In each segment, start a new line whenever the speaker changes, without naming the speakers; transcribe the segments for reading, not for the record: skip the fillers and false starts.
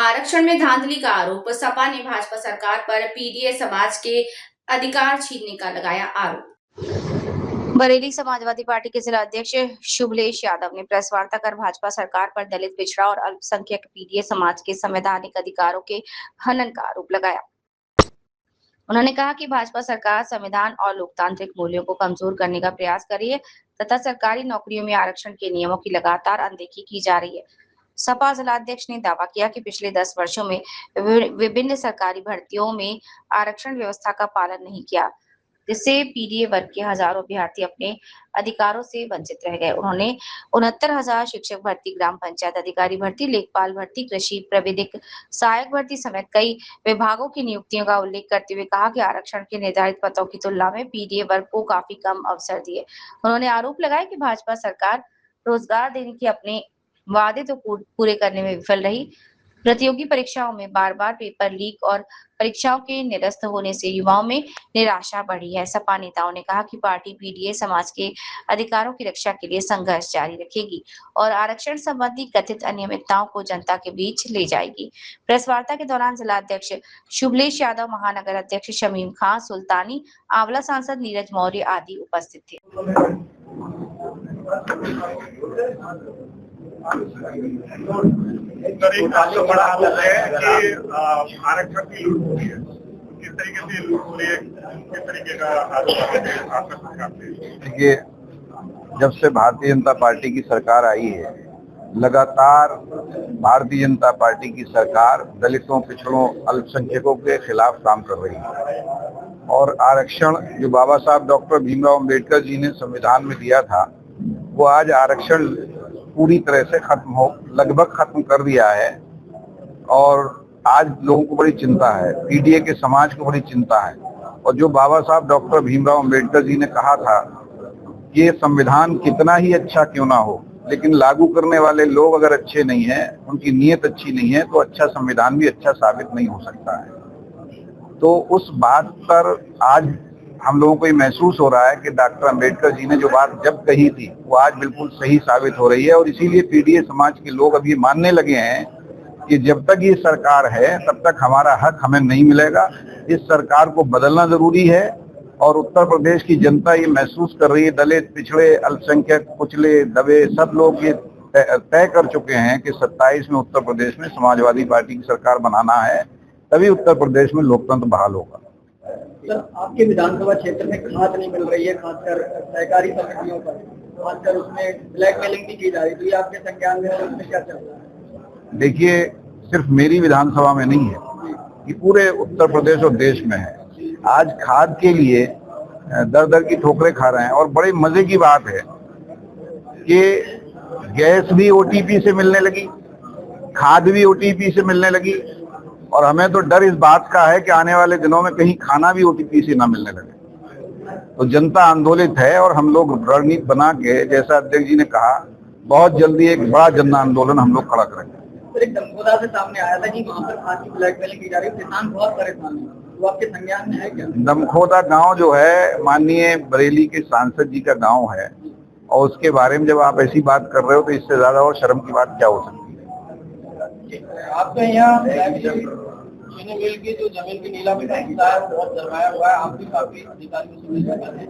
आरक्षण में धांधली का आरोप। सपा ने भाजपा सरकार पर पीडीए समाज के अधिकार छीनने का लगाया आरोप। बरेली समाजवादी पार्टी के जिला अध्यक्ष शुभलेश यादव ने प्रेस वार्ता कर भाजपा सरकार पर दलित, पिछड़ा और अल्पसंख्यक पीडीए समाज के संवैधानिक अधिकारों के हनन का आरोप लगाया। उन्होंने कहा कि भाजपा सरकार संविधान और लोकतांत्रिक मूल्यों को कमजोर करने का प्रयास कर रही है तथा सरकारी नौकरियों में आरक्षण के नियमों की लगातार अनदेखी की जा रही है। सपा जिलाध्यक्ष ने दावा किया कि पिछले 10 वर्षों में विभिन्न सरकारी भर्तियों में आरक्षण व्यवस्था का पालन नहीं किया, जिससे पीडीए वर्ग के हजारों अभ्यर्थी अपने अधिकारों से वंचित रह गए। उन्होंने 69,000 शिक्षक भर्ती, ग्राम पंचायत अधिकारी भर्ती, लेखपाल भर्ती, कृषि प्रविधिक सहायक भर्ती समेत कई विभागों की नियुक्तियों का उल्लेख करते हुए कहा कि आरक्षण के निर्धारित पदों की तुलना में पीडीए वर्ग को काफी कम अवसर दिए। उन्होंने आरोप लगाया कि भाजपा सरकार रोजगार देने के अपने वादे तो पूरे करने में विफल रही। प्रतियोगी परीक्षाओं में बार-बार पेपर लीक और परीक्षाओं के निरस्त होने से युवाओं में निराशा बढ़ी है। सपा नेताओं ने कहा कि पार्टी पीडीए समाज के अधिकारों की रक्षा के लिए संघर्ष जारी रखेगी और आरक्षण संबंधी कथित अनियमितताओं को जनता के बीच ले जाएगी। प्रेस वार्ता के दौरान जिला अध्यक्ष शुभलेश यादव, महानगर अध्यक्ष शमीम खान सुल्तानी, आंवला सांसद नीरज मौर्य आदि उपस्थित थे।
बड़ा आरोप है कि आरक्षण की लूट हो रही है। किस तरीके से लूट हो रही है, किस तरीके का आरोप है आपका सरकार पे?
देखिए, जब से भारतीय जनता पार्टी की सरकार आई है, लगातार भारतीय जनता पार्टी की सरकार दलितों, पिछड़ों, अल्पसंख्यकों के खिलाफ काम कर रही है और आरक्षण जो बाबा साहब डॉक्टर भीमराव अंबेडकर जी ने संविधान में दिया था, वो आज आरक्षण पूरी तरह से लगभग खत्म कर दिया है। और आज लोगों को बड़ी चिंता है, पीडीए के समाज को बड़ी चिंता है। और जो बाबा साहब डॉक्टर भीमराव अंबेडकर जी ने कहा था, ये संविधान कितना ही अच्छा क्यों ना हो, लेकिन लागू करने वाले लोग अगर अच्छे नहीं हैं, उनकी नीयत अच्छी नहीं है, तो अच्छा संविधान भी अच्छा साबित नहीं हो सकता है। तो उस बात पर आज हम लोगों को ये महसूस हो रहा है कि डॉक्टर अंबेडकर जी ने जो बात जब कही थी, वो आज बिल्कुल सही साबित हो रही है। और इसीलिए पीडीए समाज के लोग अब ये मानने लगे हैं कि जब तक ये सरकार है, तब तक हमारा हक हमें नहीं मिलेगा। इस सरकार को बदलना जरूरी है। और उत्तर प्रदेश की जनता ये महसूस कर रही है, दलित, पिछड़े, अल्पसंख्यक, कुचले, दबे सब लोग ये तय कर चुके हैं कि 27 में उत्तर प्रदेश में समाजवादी पार्टी की सरकार बनाना है, तभी उत्तर प्रदेश में लोकतंत्र बहाल होगा।
सर, आपके विधानसभा क्षेत्र में खाद नहीं मिल रही है, खासकर सहकारी समितियों पर, खासकर उसमें ब्लैकमेलिंग भी की जा रही है, तो ये आपके संज्ञान में उसमें क्या चल रहा है?
देखिए, सिर्फ मेरी विधानसभा में नहीं है, ये पूरे उत्तर प्रदेश और देश में है। आज खाद के लिए दर दर की ठोकरें खा रहे हैं। और बड़े मजे की बात है कि गैस भी ओटीपी से मिलने लगी, खाद भी ओटीपी से मिलने लगी। और हमें तो डर इस बात का है कि आने वाले दिनों में कहीं खाना भी ओटीपी से ना मिलने लगे। तो जनता आंदोलित है और हम लोग रणनीति बना के, जैसा अध्यक्ष जी ने कहा, बहुत जल्दी एक बड़ा जन आंदोलन हम लोग खड़ा करेंगे।
सर, एक दमखोदा से सामने आया था कि वहाँ पर खाद की ब्लैकमेलिंग की जा रही है, किसान बहुत परेशान है, वो आपके संज्ञान में है क्या?
दमखोदा गाँव जो है, माननीय बरेली के सांसद जी का गाँव है, और उसके बारे में जब आप ऐसी बात कर रहे हो तो इससे ज्यादा और शर्म की बात क्या हो सकती है।
आपके यहाँ चीनी मिल की जो जमीन की नीलामी का मुद्दा है, वो बहुत जरमाया हुआ है, आप भी काफी अधिकारियों से मिल रहे हैं,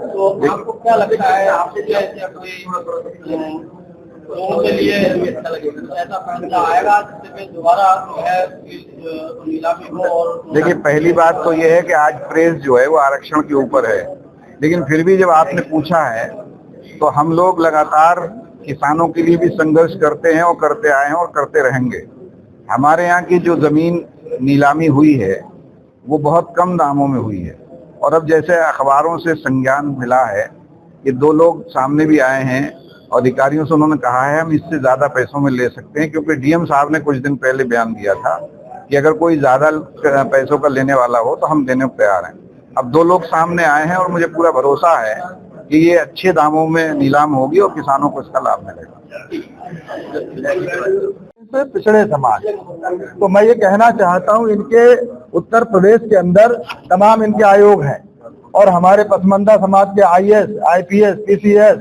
तो आपको क्या लगता है, आपसे क्या ऐसे कोई लोगों के लिए अच्छा लगेगा, ऐसा फैसला आएगा जिससे दोबारा जो है नीलामी हो? और
देखिए, पहली बात तो ये है कि आज प्रेस जो है वो आरक्षण के ऊपर है, लेकिन फिर भी जब आपने पूछा है तो हम लोग लगातार किसानों के लिए भी संघर्ष करते हैं और करते आए हैं और करते रहेंगे। हमारे यहाँ की जो जमीन नीलामी हुई है वो बहुत कम दामों में हुई है। और अब जैसे अखबारों से संज्ञान मिला है कि 2 लोग सामने भी आए हैं, अधिकारियों से उन्होंने कहा है हम इससे ज्यादा पैसों में ले सकते हैं, क्योंकि डीएम साहब ने कुछ दिन पहले बयान दिया था कि अगर कोई ज्यादा पैसों का लेने वाला हो तो हम देने को तैयार हैं। अब 2 लोग सामने आए हैं और मुझे पूरा भरोसा है कि ये अच्छे दामों में नीलाम होगी और किसानों को इसका लाभ मिलेगा।
पिछड़े समाज, तो मैं ये कहना चाहता हूँ, इनके उत्तर प्रदेश के अंदर तमाम इनके आयोग हैं और हमारे पसमानदा समाज के आईएएस, आईपीएस, पीसीएस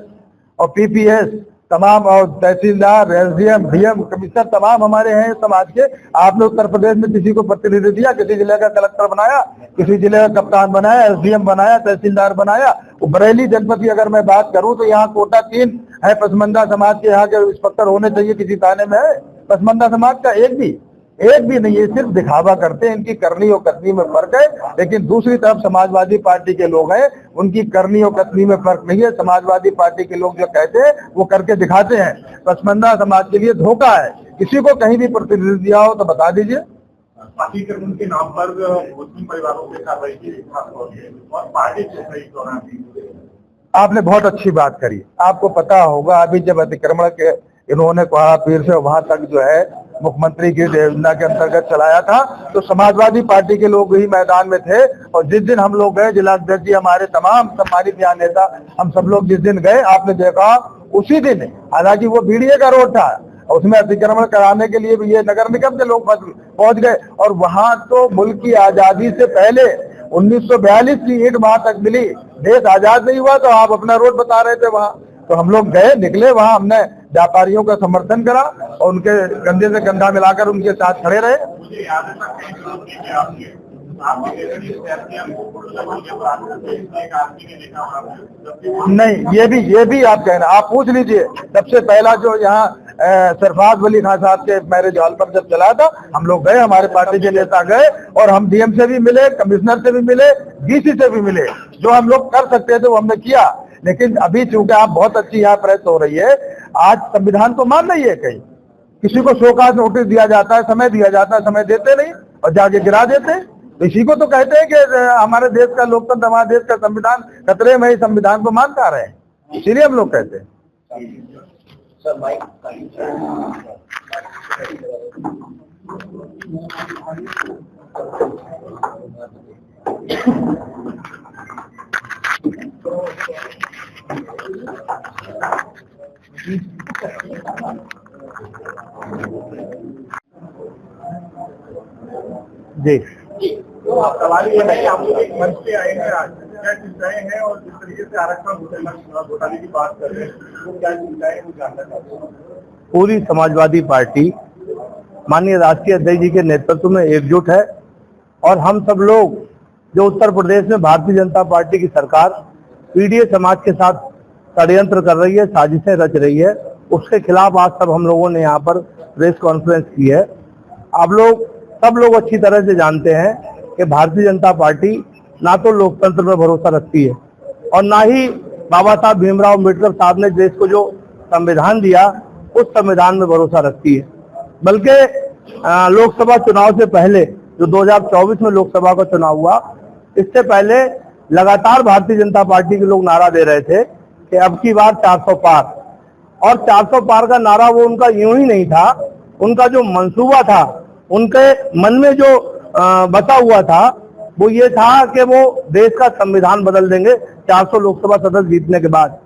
और पीपीएस तमाम और तहसीलदार, एसडीएम, डीएम, कमिश्नर तमाम हमारे हैं समाज के। आपने उत्तर प्रदेश में किसी को प्रतिनिधि दिया? किसी जिले का कलेक्टर बनाया, किसी जिले का कप्तान बनाया, एसडीएम बनाया, तहसीलदार बनाया? बरेली जनपद की अगर मैं बात करूं तो यहाँ कोटा 3 है पसमंदा समाज के, यहाँ के इंस्पेक्टर होने चाहिए, किसी थाने में है पसमंदा समाज का? एक भी नहीं है। सिर्फ दिखावा करते हैं। इनकी करनी और कथनी में फर्क है। लेकिन दूसरी तरफ समाजवादी पार्टी के लोग हैं, उनकी करनी और कथनी में फर्क नहीं है। समाजवादी पार्टी के लोग जो कहते हैं वो करके दिखाते हैं। पसमंदा समाज के लिए धोखा है। किसी को कहीं भी प्रतिनिधि दिया हो तो बता दीजिए।
पार्टी के उनके नाम पर मुस्लिम परिवारों पे कार्रवाई की और पार्टी के दौरान
आपने बहुत अच्छी बात करी। आपको पता होगा अभी जब अतिक्रमण के इन्होंने कहा पीर से वहां तक जो है मुख्यमंत्री की योजना के अंतर्गत चलाया था, तो समाजवादी पार्टी के लोग ही मैदान में थे। और जिस दिन हम लोग गए, जिलाध्यक्ष जी, हमारे तमाम सम्मानित यहाँ नेता, हम सब लोग जिस दिन गए, आपने देखा उसी दिन, हालांकि वो बीडीए का रोड था, उसमें अतिक्रमण कराने के लिए भी ये नगर निगम के लोग पहुंच गए। और वहां तो मुल्क की आजादी से पहले 1942 की ईंट वहां तक मिली। देश आजाद नहीं हुआ तो आप अपना रोड बता रहे थे वहां। तो हम लोग गए, निकले वहां, हमने व्यापारियों का समर्थन करा और उनके कंधे से कंधा मिलाकर उनके साथ खड़े रहे।
मुझे याद है
नहीं, ये भी आप कहना, आप पूछ लीजिए। सबसे पहला जो यहाँ सरफराज वली खान साहब के मैरिज हॉल पर जब चला था, हम लोग गए, हमारे पार्टी के नेता गए और हम डीएम से भी मिले, कमिश्नर से भी मिले, डीसी से भी मिले। जो हम लोग कर सकते थे वो हमने किया। लेकिन अभी चूंकि आप बहुत अच्छी यहाँ प्रेस हो रही है, आज संविधान तो मान रही है, कहीं किसी को शोकाज नोटिस दिया जाता है, समय दिया जाता है, समय देते नहीं और जाके गिरा देते हैं। इसी को तो कहते हैं कि हमारे देश का लोकतंत्र, हमारे देश का संविधान खतरे में, ही संविधान को मान पा रहे हैं, इसीलिए हम लोग कहते हैं। जी,
तो सवाल ये है कि आप लोग एक मंच पे आए हैं आज, क्या चिंताएं हैं और जिस तरीके से आरक्षण घोटाले की बात कर रहे हैं, वो क्या चिंताएं वो जानना चाहते हैं।
पूरी समाजवादी पार्टी माननीय राष्ट्रीय अध्यक्ष जी के नेतृत्व में एकजुट है और हम सब लोग जो उत्तर प्रदेश में भारतीय जनता पार्टी की सरकार पीडीए समाज के साथ षड्यंत्र कर रही है, साजिशें रच रही है, उसके खिलाफ आज सब हम लोगों ने यहाँ पर प्रेस कॉन्फ्रेंस की है। आप लोग सब लोग अच्छी तरह से जानते हैं कि भारतीय जनता पार्टी ना तो लोकतंत्र में भरोसा रखती है और ना ही बाबा साहब भीमराव अम्बेडकर साहब ने देश को जो संविधान दिया उस संविधान में भरोसा रखती है। बल्कि लोकसभा चुनाव से पहले, जो 2024 में लोकसभा का चुनाव हुआ, इससे पहले लगातार भारतीय जनता पार्टी के लोग नारा दे रहे थे कि अब की बार 400 पार। और 400 पार का नारा वो उनका यूं ही नहीं था, उनका जो मंसूबा था, उनके मन में जो बसा हुआ था, वो ये था कि वो देश का संविधान बदल देंगे 400 लोकसभा सदस्य जीतने के बाद।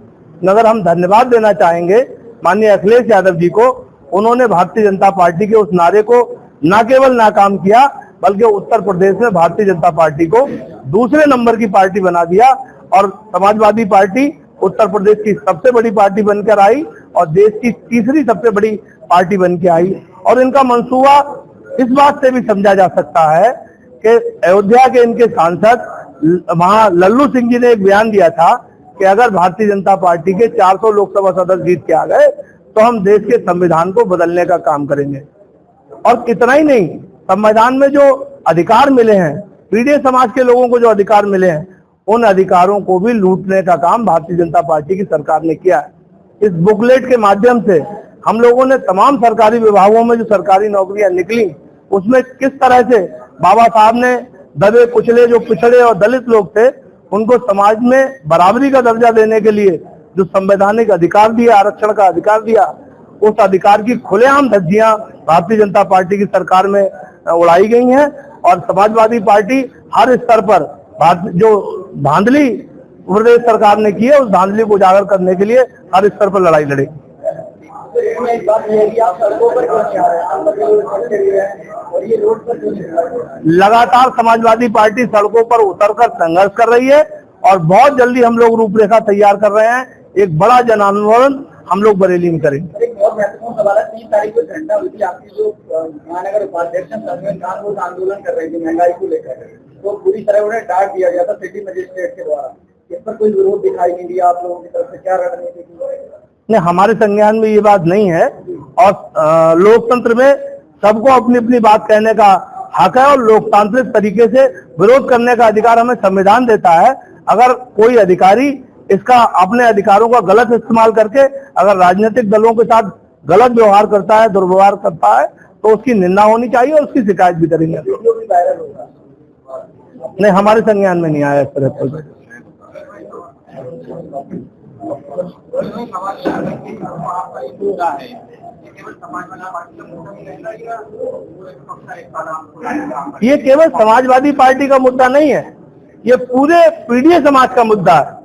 मगर हम धन्यवाद देना चाहेंगे माननीय अखिलेश यादव जी को। उन्होंने भारतीय जनता पार्टी के उस नारे को न केवल नाकाम किया, बल्कि उत्तर प्रदेश में भारतीय जनता पार्टी को दूसरे नंबर की पार्टी बना दिया और समाजवादी पार्टी उत्तर प्रदेश की सबसे बड़ी पार्टी बनकर आई और देश की तीसरी सबसे बड़ी पार्टी बनकर आई। और इनका मंसूबा इस बात से भी समझा जा सकता है कि अयोध्या के इनके सांसद वहां लल्लू सिंह जी ने एक बयान दिया था कि अगर भारतीय जनता पार्टी के 400 लोकसभा सदस्य जीत के आ गए तो हम देश के संविधान को बदलने का काम करेंगे। और इतना ही नहीं, संविधान में जो अधिकार मिले हैं, पीडीए समाज के लोगों को जो अधिकार मिले हैं, उन अधिकारों को भी लूटने का काम भारतीय जनता पार्टी की सरकार ने किया है। इस बुकलेट के माध्यम से हम लोगों ने तमाम सरकारी विभागों में जो सरकारी नौकरियां निकली, उसमें किस तरह से बाबा साहब ने दबे कुचले, जो पिछड़े और दलित लोग थे, उनको समाज में बराबरी का दर्जा देने के लिए जो संवैधानिक अधिकार दिया, आरक्षण का अधिकार दिया, उस अधिकार की खुलेआम धज्जियां भारतीय जनता पार्टी की सरकार में उड़ाई गई हैं। और समाजवादी पार्टी हर स्तर पर जो धांधली प्रदेश सरकार ने की है, उस धांधली को उजागर करने के लिए हर स्तर पर लड़ाई लड़ेगी। लगातार समाजवादी पार्टी सड़कों पर उतरकर संघर्ष कर रही है और बहुत जल्दी हम लोग रूपरेखा तैयार कर रहे हैं। एक बड़ा जन आंदोलन हम लोग बरेली में करेंगे।
एक बहुत महत्वपूर्ण सवाल है, 3 तारीख को घंटा हुई थी आपकी जो महानगर उपाध्यक्ष संजय खान वो आंदोलन कर रहे थे महंगाई को लेकर, तो पूरी तरह उन्हें डांट दिया गया था सिटी मजिस्ट्रेट के द्वारा। इस पर कोई विरोध दिखाई नहीं दिया आप लोगों की तरफ से, क्या रणनीति थी?
नहीं, हमारे संज्ञान में ये बात नहीं है और लोकतंत्र में सबको अपनी अपनी बात कहने का हक है और लोकतांत्रिक तरीके से विरोध करने का अधिकार हमें संविधान देता है। अगर कोई अधिकारी इसका अपने अधिकारों का गलत इस्तेमाल करके अगर राजनीतिक दलों के साथ गलत व्यवहार करता है, दुर्व्यवहार करता है, तो उसकी निंदा होनी चाहिए और उसकी शिकायत भी करेंगे।
वीडियो भी वायरल होगा।
नहीं, हमारे संज्ञान में नहीं आया इस तरह का। ये केवल समाजवादी पार्टी का मुद्दा नहीं है, ये पूरे पीडीए समाज का मुद्दा है।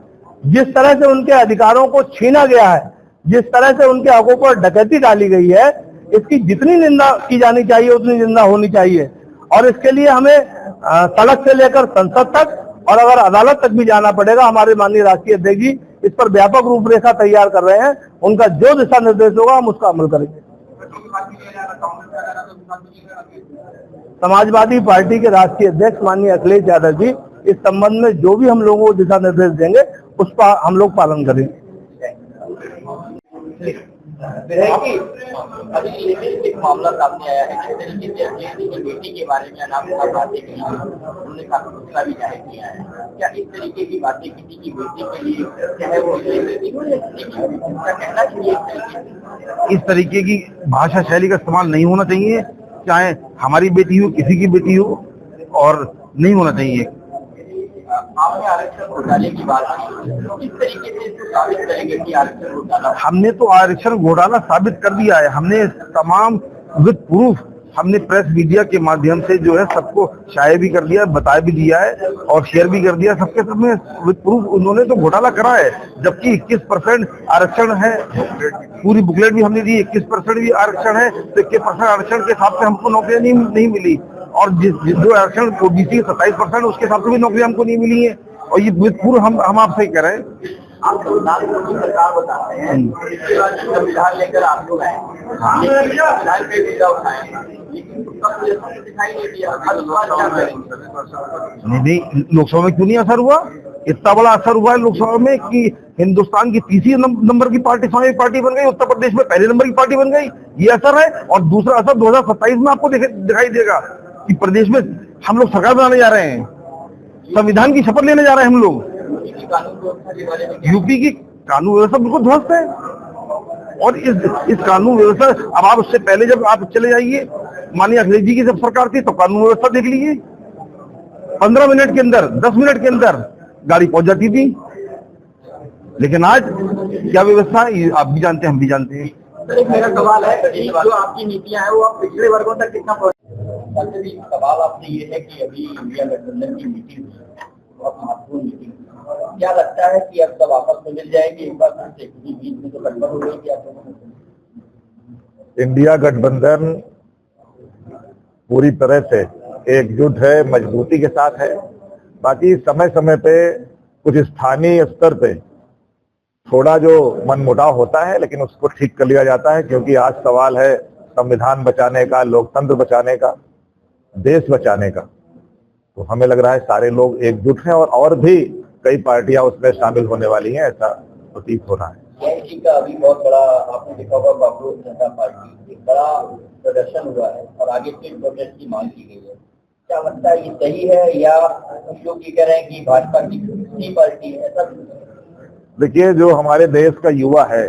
जिस तरह से उनके अधिकारों को छीना गया है, जिस तरह से उनके हकों पर डकैती डाली गई है, इसकी जितनी निंदा की जानी चाहिए उतनी निंदा होनी चाहिए। और इसके लिए हमें सड़क से लेकर संसद तक और अगर अदालत तक भी जाना पड़ेगा। हमारे माननीय राष्ट्रीय अध्यक्ष जी इस पर व्यापक रूपरेखा तैयार कर रहे हैं, उनका जो दिशा निर्देश होगा हम उसका अमल करेंगे। समाजवादी पार्टी के राष्ट्रीय अध्यक्ष माननीय अखिलेश यादव जी इस संबंध में जो भी हम लोगों को दिशा निर्देश देंगे उस पर हम लोग पालन करेंगे।
अभी लेटेस्ट एक मामला सामने आया है, जिस तरीके से अखिलेश की बेटी के बारे में अनाप बातें की, उन्होंने काफी गुस्सा भी जाहिर किया है। क्या इस तरीके की बातें किसी की बेटी के लिए चाहे वो कहना चाहिए?
इस तरीके की भाषा शैली का इस्तेमाल नहीं होना चाहिए, चाहे हमारी बेटी हो किसी की बेटी हो, और नहीं होना चाहिए।
आपने आरक्षण घोटाले की बात की, किस तरीके से इसको साबित करेंगे कि आरक्षण घोटाला?
हमने तो आरक्षण घोटाला साबित कर दिया है। हमने तमाम विद प्रूफ हमने प्रेस मीडिया के माध्यम से जो है सबको शाये भी कर दिया, बता भी दिया है और शेयर भी कर दिया सबके सब में विद प्रूफ। उन्होंने तो घोटाला करा है, जबकि 21% आरक्षण है। पूरी बुकलेट भी हमने दी, 21% भी आरक्षण है, तो 21% आरक्षण के हिसाब से हमको नौकरियां नहीं मिली। और जो आरक्षण ओबीसी 27% उसके हिसाब से भी नौकरी हमको नहीं मिली है। और ये पूर्व हम आपसे ही कह रहे हैं।
आप संविधान की सरकार बताते हैं, इसके बाद संविधान लेकर आप लोग आए, संविधान पे वीजा उठाए, लेकिन दिखाई नहीं दिया।
नहीं, लोकसभा में क्यों नहीं असर हुआ? इतना बड़ा असर हुआ है लोकसभा में कि हिंदुस्तान की तीसरी नंबर की पार्टी समाजवादी पार्टी बन गई, उत्तर प्रदेश में पहले नंबर की पार्टी बन गई। ये असर है। और दूसरा असर 2027 में आपको दिखाई देगा कि प्रदेश में हम लोग सरकार बनाने जा रहे हैं, संविधान की शपथ लेने जा रहे हैं हम लोग। यूपी की कानून व्यवस्था बिल्कुल ध्वस्त है। और इस कानून व्यवस्था, अब आप उससे पहले जब आप चले जाइए, माननीय अखिलेश जी की जब सरकार थी तो कानून व्यवस्था देख लीजिए, 15 मिनट के अंदर 10 मिनट के अंदर गाड़ी पहुंच जाती थी। लेकिन आज क्या व्यवस्था है आप भी जानते हैं, हम भी जानते हैं।
मेरा सवाल है कि जो आपकी नीतियां हैं वो आप पिछड़े वर्गों तक कितना सवाल आपसे ये है कि अभी इंडिया गठबंधन की मीटिंग बहुत महत्वपूर्ण मीटिंग, क्या लगता है कि अब सब आपस में मिल जाएगी एक बार फिर से, क्योंकि बीच में तो गड़बड़ हो गई थी आप लोगों में?
इंडिया गठबंधन पूरी तरह से एकजुट है, मजबूती के साथ है। बाकी समय समय पे कुछ स्थानीय स्तर पे थोड़ा जो मनमुटाव होता है, लेकिन उसको ठीक कर लिया जाता है, क्योंकि आज सवाल है संविधान बचाने का, लोकतंत्र बचाने का, देश बचाने का। तो हमें लग रहा है सारे लोग एकजुट हैं और भी कई पार्टियां उसमें शामिल होने वाली हैं, ऐसा प्रतीत हो रहा है।
एआईसी का अभी बहुत बड़ा आपने देखा होगा, कांग्रेस जनता पार्टी एक बड़ा प्रदर्शन हुआ है और आगे फिर प्रोटेस्ट की मांग की गई है। क्या लगता है ये सही है या कुछ लोग ये कह रहे हैं कि भाजपा की दूसरी पार्टी है? ऐसा
देखिए, जो हमारे देश का युवा है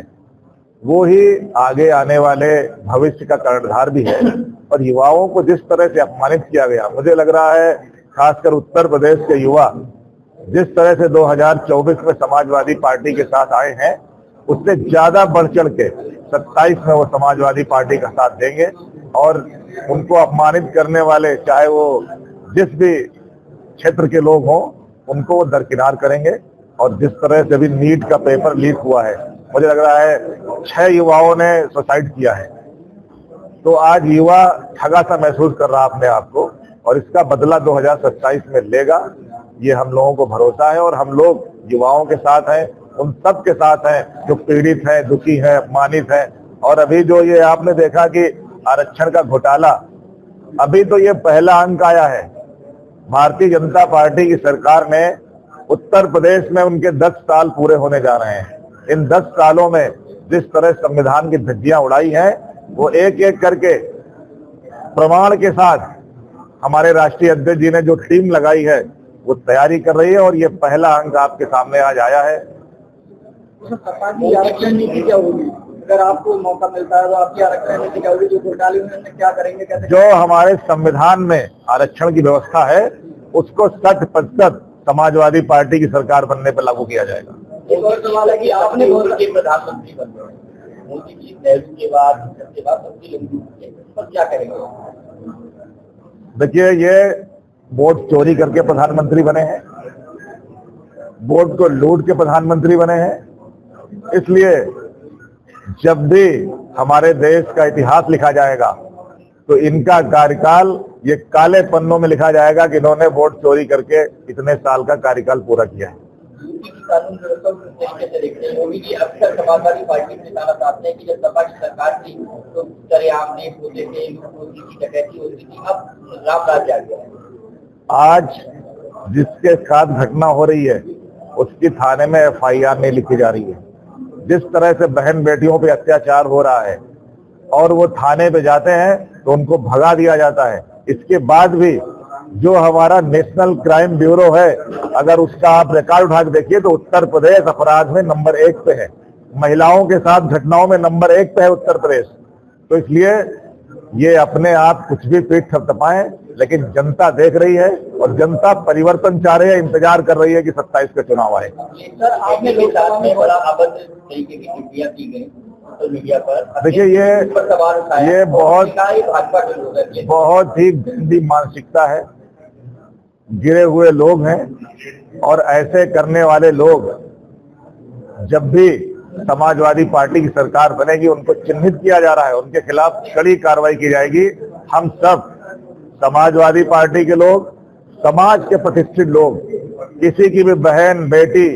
वो ही आगे आने वाले भविष्य का कर्णधार भी है। और युवाओं को जिस तरह से अपमानित किया गया, मुझे लग रहा है खासकर उत्तर प्रदेश के युवा जिस तरह से 2024 में समाजवादी पार्टी के साथ आए हैं, उससे ज्यादा बढ़ चढ़ के 27 में वो समाजवादी पार्टी का साथ देंगे। और उनको अपमानित करने वाले, चाहे वो जिस भी क्षेत्र के लोग हों, उनको वो दरकिनार करेंगे। और जिस तरह से भी नीट का पेपर लीक हुआ है, मुझे लग रहा है 6 युवाओं ने सुसाइड किया है। तो आज युवा ठगा सा महसूस कर रहा अपने आप को, और इसका बदला 2027 में लेगा, ये हम लोगों को भरोसा है। और हम लोग युवाओं के साथ हैं, उन सब के साथ हैं जो पीड़ित हैं, दुखी हैं, अपमानित हैं। और अभी जो ये आपने देखा कि आरक्षण का घोटाला, अभी तो ये पहला अंक आया है। भारतीय जनता पार्टी की सरकार ने उत्तर प्रदेश में उनके 10 साल पूरे होने जा रहे हैं। इन 10 सालों में जिस तरह संविधान की धज्जियां उड़ाई हैं, वो एक एक करके प्रमाण के साथ हमारे राष्ट्रीय अध्यक्ष जी ने जो टीम लगाई है वो तैयारी कर रही है, और ये पहला अंक आपके सामने आज आया है।
सपा की आरक्षण नीति क्या होगी? अगर आपको मौका मिलता है तो आपकी आरक्षण नीति क्या होगी? जो घोटाले उन्होंने क्या करेंगे, कैसे?
जो हमारे संविधान में आरक्षण की व्यवस्था है उसको 60% समाजवादी पार्टी की सरकार बनने पर लागू किया जाएगा।
एक और सवाल है कि आपने प्रधानमंत्री बन गए, मोदी जी नेहरू के बाद सबकी लंबी है, पर क्या करेंगे?
देखिए, ये वोट चोरी करके प्रधानमंत्री बने हैं, वोट को लूट के प्रधानमंत्री बने हैं। इसलिए जब भी हमारे देश का इतिहास लिखा जाएगा तो इनका कार्यकाल ये काले पन्नों में लिखा जाएगा कि इन्होंने वोट चोरी करके इतने साल का कार्यकाल पूरा किया है।
कानून व्यवस्था को किस तरीके से देखते हैं? मोदी जी अक्सर समाजवादी पार्टी से ताना चाहते हैं कि जब सपा की सरकार थी तो सरेआम रेप होते थे, मोदी की डकैती होती थी, अब राम राज्य आ गया है।
आज जिसके साथ घटना हो रही है उसकी थाने में FIR नहीं लिखी जा रही है। जिस तरह से बहन बेटियों पे अत्याचार हो रहा है और वो थाने पे जाते हैं तो उनको भगा दिया जाता है। इसके बाद भी जो हमारा नेशनल क्राइम ब्यूरो है, अगर उसका आप रिकॉर्ड उठा के देखिए तो उत्तर प्रदेश अपराध में नंबर 1 पे है। महिलाओं के साथ घटनाओं में नंबर 1 पे है उत्तर प्रदेश। तो इसलिए ये अपने आप कुछ भी पीठ थपथपाएं, लेकिन जनता देख रही है और जनता परिवर्तन चाह रही है, इंतजार कर रही है कि 27 का चुनाव आए।
सर, आपने लोकसभा में बड़ा अभद्र तरीके की टिप्पणियां की गई सोशल मीडिया पर।
देखिए, ये बहुत ही गंदी मानसिकता है। गिरे हुए लोग हैं और ऐसे करने वाले लोग जब भी समाजवादी पार्टी की सरकार बनेगी उनको चिन्हित किया जा रहा है, उनके खिलाफ कड़ी कार्रवाई की जाएगी। हम सब समाजवादी पार्टी के लोग, समाज के प्रतिष्ठित लोग, किसी की भी बहन बेटी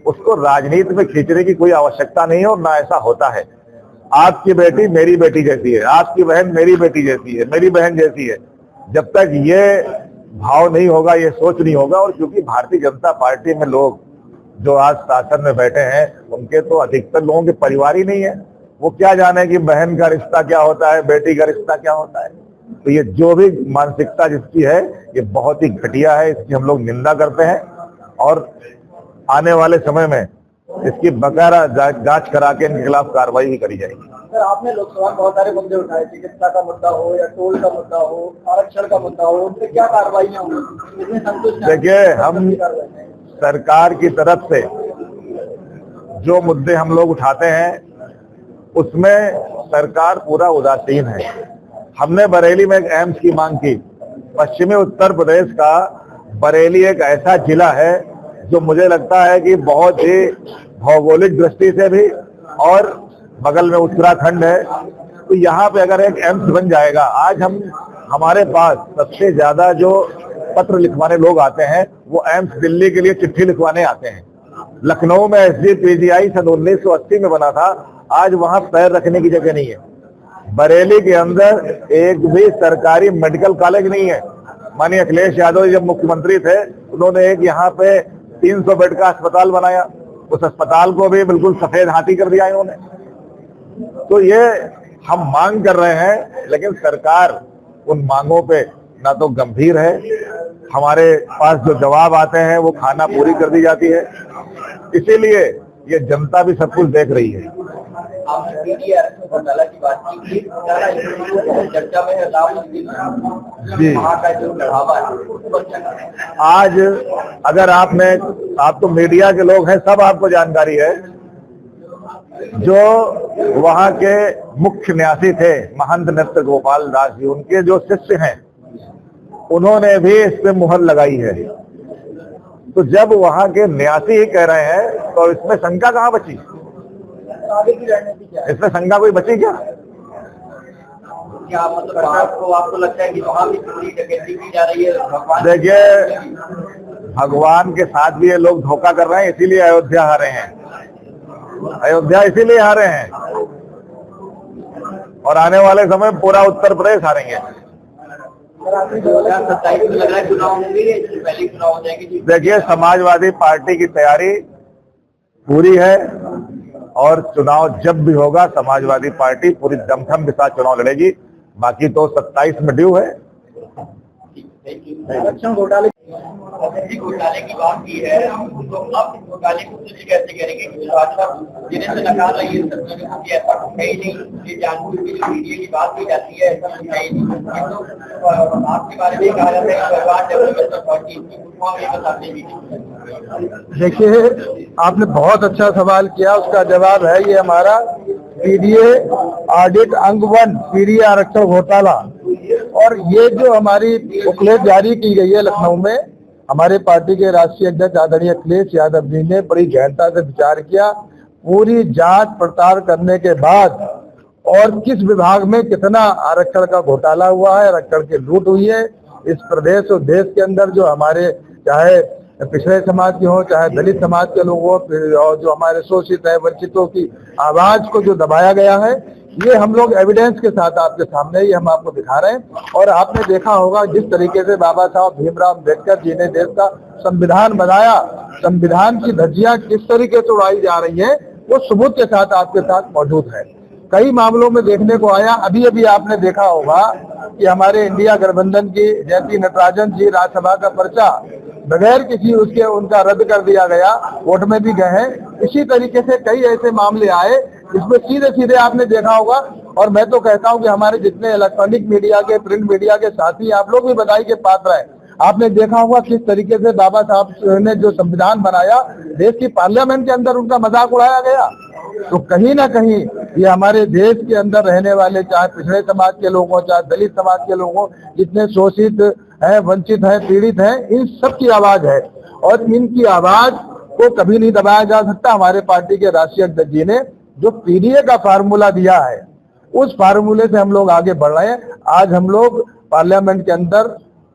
उसको राजनीति में खींचने की कोई आवश्यकता नहीं है और ना ऐसा होता है। आपकी बेटी मेरी बेटी जैसी है, आपकी बहन मेरी बेटी जैसी है, मेरी बहन जैसी है। जब तक ये भाव नहीं होगा, ये सोच नहीं होगा, और क्योंकि भारतीय जनता पार्टी में लोग जो आज शासन में बैठे हैं उनके तो अधिकतर लोगों के परिवार ही नहीं है। वो क्या जाने कि बहन का रिश्ता क्या होता है, बेटी का रिश्ता क्या होता है। तो ये जो भी मानसिकता जिसकी है ये बहुत ही घटिया है, इसकी हम लोग निंदा करते हैं और आने वाले समय में इसकी बकायदा जांच करा के इनके खिलाफ कार्रवाई भी करी जाएगी।
सर, आपने लोकसभा में बहुत सारे मुद्दे उठाए, चिकित्सा का मुद्दा हो या टोल का मुद्दा हो, आरक्षण का मुद्दा हो, उन पे क्या कार्रवाइयां होंगी?
देखिए, हम सरकार की तरफ से जो मुद्दे हम लोग उठाते हैं उसमें सरकार पूरा उदासीन है। हमने बरेली में एक एम्स की मांग की। पश्चिमी उत्तर प्रदेश का बरेली एक ऐसा जिला है जो मुझे लगता है कि बहुत ही भौगोलिक दृष्टि से भी, और बगल में उत्तराखंड है, तो यहाँ पे अगर एक एम्स बन जाएगा, आज हमारे पास सबसे ज्यादा जो पत्र लिखवाने लोग आते हैं वो एम्स दिल्ली के लिए चिट्ठी लिखवाने आते हैं। लखनऊ में SGPGI सन 1980 में बना था, आज वहां पैर रखने की जगह नहीं है। बरेली के अंदर एक भी सरकारी मेडिकल कॉलेज नहीं है। माननीय अखिलेश यादव जब मुख्यमंत्री थे उन्होंने एक यहाँ पे 300 बेड का अस्पताल बनाया, उस अस्पताल को भी बिल्कुल सफेद हाथी कर दिया इन्होंने। तो ये हम मांग कर रहे हैं, लेकिन सरकार उन मांगों पे ना तो गंभीर है, हमारे पास जो जवाब आते हैं वो खाना पूरी कर दी जाती है। इसीलिए ये जनता भी सब कुछ देख रही है।
आपने घोटाला की बात की, चर्चा में
जी,
का जो बढ़ावा है
आज अगर आप तो मीडिया के लोग हैं, सब आपको जानकारी है, जो वहां के मुख्य न्यासी थे महंत नृत्य गोपाल दास जी, उनके जो शिष्य हैं उन्होंने भी इस पे मुहर लगाई है। तो जब वहां के न्यासी ही कह रहे हैं तो इसमें शंका कहां बची?
आगे की रणनीति क्या है?
इसमें शंका कोई बची क्या?
क्या मतलब आपको लगता है कि वहां भी चोरी डकैती की जा रही है?
देखिए, भगवान के साथ भी ये लोग धोखा कर रहे हैं, इसीलिए अयोध्या आ रहे हैं। अयोध्या इसीलिए हारे हैं और आने वाले समय पूरा उत्तर प्रदेश हारेंगे।
2027 में लग रहा है चुनाव होंगे या इससे पहले चुनाव हो जाएंगे?
देखिए, समाजवादी पार्टी की तैयारी पूरी है और चुनाव जब भी होगा समाजवादी पार्टी पूरी दमखम के साथ चुनाव लड़ेगी। बाकी तो 27 में ड्यू है।
आरक्षण घोटाले की बात की है, तो अब घोटाले को तुझे कैसे करेंगे? भाजपा जिन्हें से नकार रही है, ऐसा है ही नहीं। ये जानबूझ के जो मीडिया की बात की जाती है, ऐसा कुछ है ही नहीं। तो आपके बारे में कहा जाता है कि परिवार डेवलपमेंट पार्टी बताते भी।
देखिए, आपने बहुत अच्छा सवाल किया, उसका जवाब है ये हमारा पीडीए ऑडिट अंग 1 पीडीए आरक्षण घोटाला। और ये जो हमारी बुकलेट जारी की गई है लखनऊ में, हमारे पार्टी के राष्ट्रीय अध्यक्ष आदरणीय अखिलेश यादव जी ने बड़ी गहनता से विचार किया। पूरी जांच पड़ताल करने के बाद और किस विभाग में कितना आरक्षण का घोटाला हुआ है, आरक्षण की लूट हुई है इस प्रदेश और देश के अंदर, जो हमारे चाहे पिछड़े समाज के हों, चाहे दलित समाज के लोग हों, और जो हमारे शोषित है, वंचितों की आवाज को जो दबाया गया है, ये हम लोग एविडेंस के साथ आपके सामने ये हम आपको दिखा रहे हैं। और आपने देखा होगा जिस तरीके से बाबा साहब भीमराव अम्बेडकर जी ने देश का संविधान बनाया, संविधान की धज्जियां किस तरीके से उड़ाई जा रही है, वो सबूत के साथ आपके साथ मौजूद है। कई मामलों में देखने को आया, अभी अभी आपने देखा होगा कि हमारे इंडिया गठबंधन की जयंती नटराजन जी राज्यसभा का पर्चा बगैर किसी उसके उनका रद्द कर दिया गया, कोर्ट में भी गए हैं। इसी तरीके से कई ऐसे मामले आए जिसमें सीधे सीधे आपने देखा होगा। और मैं तो कहता हूं कि हमारे जितने इलेक्ट्रॉनिक मीडिया के, प्रिंट मीडिया के साथी, आप लोग भी बधाई के पात्र हैं। आपने देखा होगा किस तरीके से बाबा साहब ने जो संविधान बनाया, देश की पार्लियामेंट के अंदर उनका मजाक उड़ाया गया। तो कहीं ना कहीं ये हमारे देश के अंदर रहने वाले, चाहे पिछड़े समाज के लोग हों, चाहे दलित समाज के लोग हों, जितने शोषित है, वंचित है, पीड़ित है, इन सब की आवाज है और इनकी आवाज को कभी नहीं दबाया जा सकता। हमारे पार्टी के राष्ट्रीय अध्यक्ष जी ने जो पीडीए का फार्मूला दिया है, उस फार्मूले से हम लोग आगे बढ़ रहे हैं। आज हम लोग पार्लियामेंट के अंदर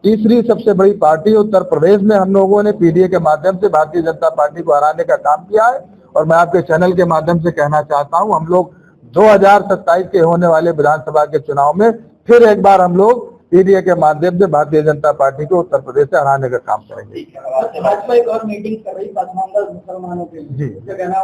तीसरी सबसे बड़ी पार्टी उत्तर प्रदेश में हम लोगों ने पीडीए के माध्यम से भारतीय जनता पार्टी को हराने का काम किया है। और मैं आपके चैनल के माध्यम से कहना चाहता हूं, हम लोग 2027 के होने वाले विधानसभा के चुनाव में फिर एक बार हम लोग पीडीए के माध्यम से भारतीय जनता पार्टी को उत्तर प्रदेश से हराने का काम करेंगे।
भाजपा एक और मीटिंग कर रही मुसलमानों के लिए,
जी।
कहना